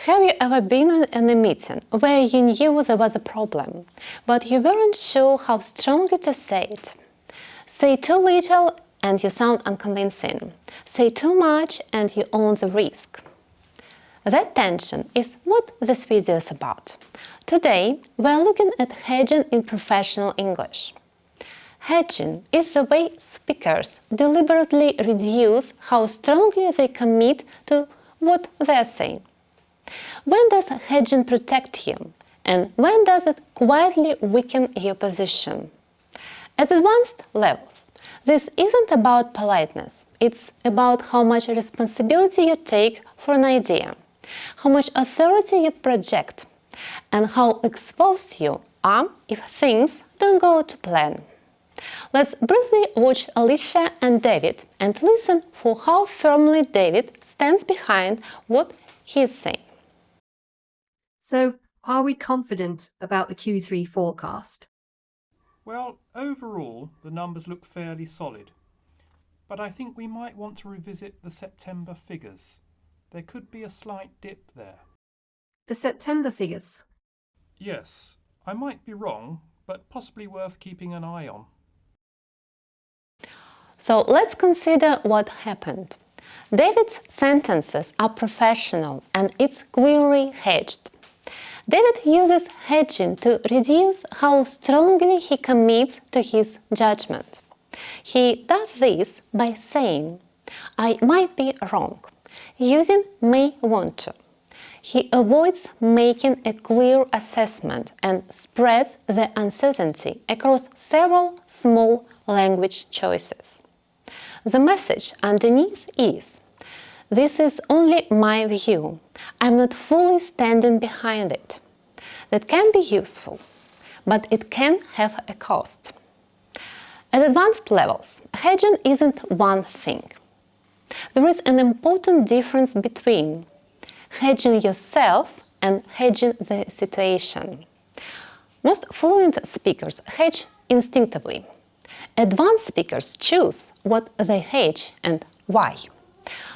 Have you ever been in a meeting where you knew there was a problem, but you weren't sure how strongly to say it? Say too little and you sound unconvincing. Say too much and you own the risk. That tension is what this video is about. Today, we're looking at hedging in professional English. Hedging is the way speakers deliberately reduce how strongly they commit to what they're saying. When does hedging protect you, and when does it quietly weaken your position? At advanced levels, this isn't about politeness. It's about how much responsibility you take for an idea, how much authority you project, and how exposed you are if things don't go to plan. Let's briefly watch Alicia and David and listen for how firmly David stands behind what he is saying. So, are we confident about the Q3 forecast? Well, overall, the numbers look fairly solid. But I think we might want to revisit the September figures. There could be a slight dip there. The September figures? Yes, I might be wrong, but possibly worth keeping an eye on. So let's consider what happened. David's sentences are professional and it's clearly hedged. David uses hedging to reduce how strongly he commits to his judgment. He does this by saying, "I might be wrong," using "may want to." He avoids making a clear assessment and spreads the uncertainty across several small language choices. The message underneath is, "This is only my view. I'm not fully standing behind it." That can be useful, but it can have a cost. At advanced levels, hedging isn't one thing. There is an important difference between hedging yourself and hedging the situation. Most fluent speakers hedge instinctively. Advanced speakers choose what they hedge and why.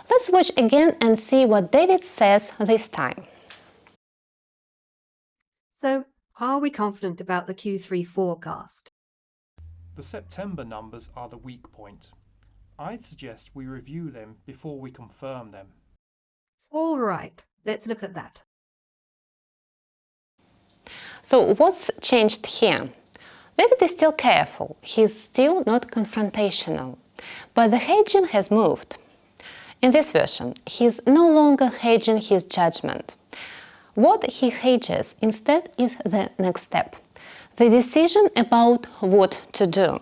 Let's watch again and see what David says this time. So, are we confident about the Q3 forecast? The September numbers are the weak point. I'd suggest we review them before we confirm them. All right, let's look at that. So what's changed here? David is still careful, he's still not confrontational, but the hedging has moved. In this version, he's no longer hedging his judgment. What he hedges instead is the next step, the decision about what to do.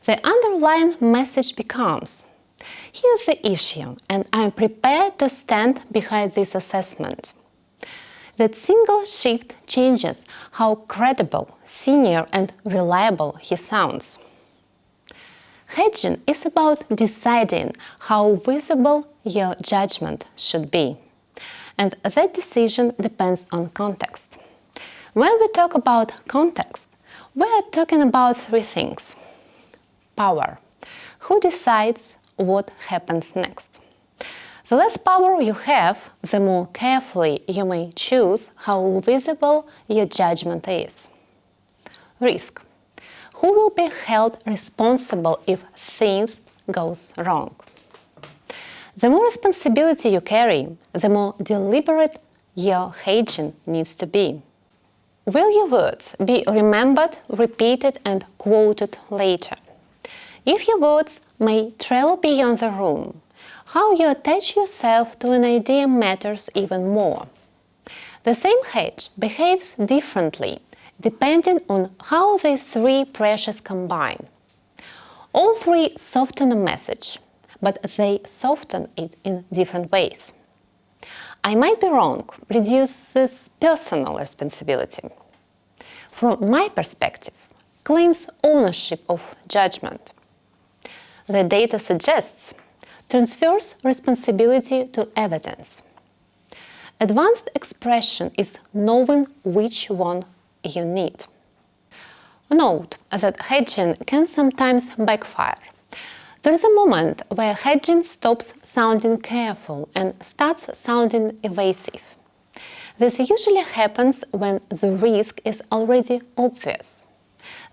The underlying message becomes, "Here's the issue, and I'm prepared to stand behind this assessment." That single shift changes how credible, senior, and reliable he sounds. Hedging is about deciding how visible your judgment should be. And that decision depends on context. When we talk about context, we are talking about three things. Power. Who decides what happens next? The less power you have, the more carefully you may choose how visible your judgment is. Risk. Who will be held responsible if things goes wrong? The more responsibility you carry, the more deliberate your hedging needs to be. Will your words be remembered, repeated, and quoted later? If your words may travel beyond the room, how you attach yourself to an idea matters even more. The same hedge behaves differently depending on how these three pressures combine. All three soften a message, but they soften it in different ways. "I might be wrong" reduces personal responsibility. "From my perspective" claims ownership of judgment. "The data suggests" transfers responsibility to evidence. Advanced expression is knowing which one you need. Note that hedging can sometimes backfire. There is a moment where hedging stops sounding careful and starts sounding evasive. This usually happens when the risk is already obvious.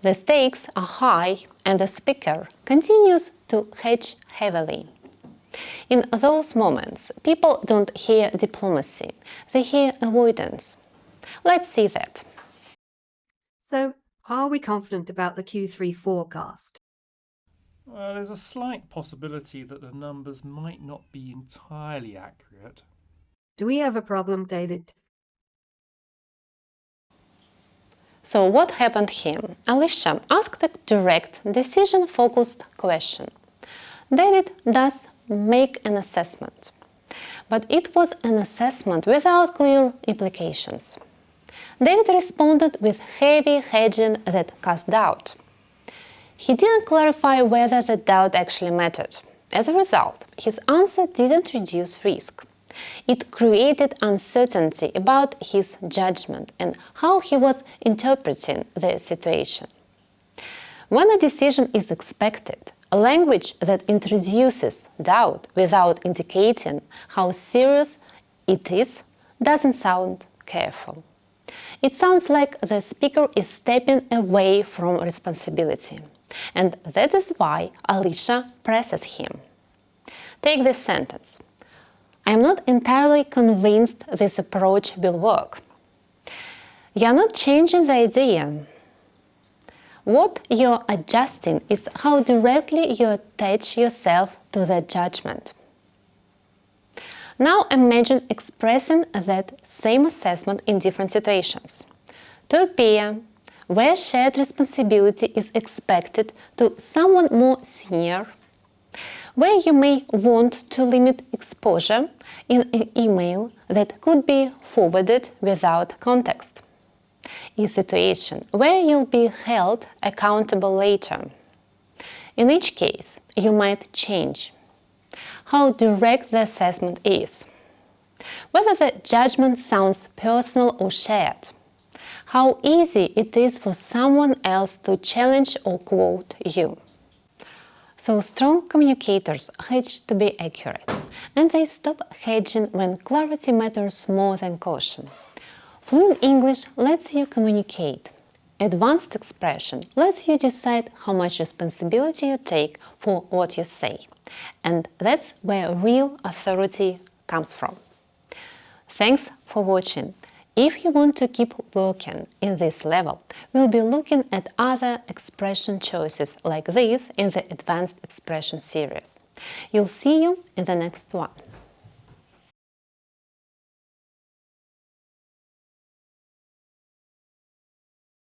The stakes are high and the speaker continues to hedge heavily. In those moments, people don't hear diplomacy, they hear avoidance. Let's see that. So, are we confident about the Q3 forecast? Well, there's a slight possibility that the numbers might not be entirely accurate. Do we have a problem, David? So what happened here? Alicia asked a direct, decision-focused question. David does make an assessment, but it was an assessment without clear implications. David responded with heavy hedging that cast doubt. He didn't clarify whether the doubt actually mattered. As a result, his answer didn't reduce risk. It created uncertainty about his judgment and how he was interpreting the situation. When a decision is expected, a language that introduces doubt without indicating how serious it is doesn't sound careful. It sounds like the speaker is stepping away from responsibility. And that is why Alicia presses him. Take this sentence. I am not entirely convinced this approach will work. You are not changing the idea. What you're adjusting is how directly you attach yourself to the judgment. Now imagine expressing that same assessment in different situations. To a peer, where shared responsibility is expected to someone more senior, where you may want to limit exposure in an email that could be forwarded without context, in a situation where you'll be held accountable later. In each case, you might change how direct the assessment is, whether the judgment sounds personal or shared, how easy it is for someone else to challenge or quote you. So strong communicators hedge to be accurate, and they stop hedging when clarity matters more than caution. Fluent English lets you communicate. Advanced expression lets you decide how much responsibility you take for what you say. And that's where real authority comes from. Thanks for watching. If you want to keep working in this level, we'll be looking at other expression choices like this in the Advanced Expression series. You'll see you in the next one.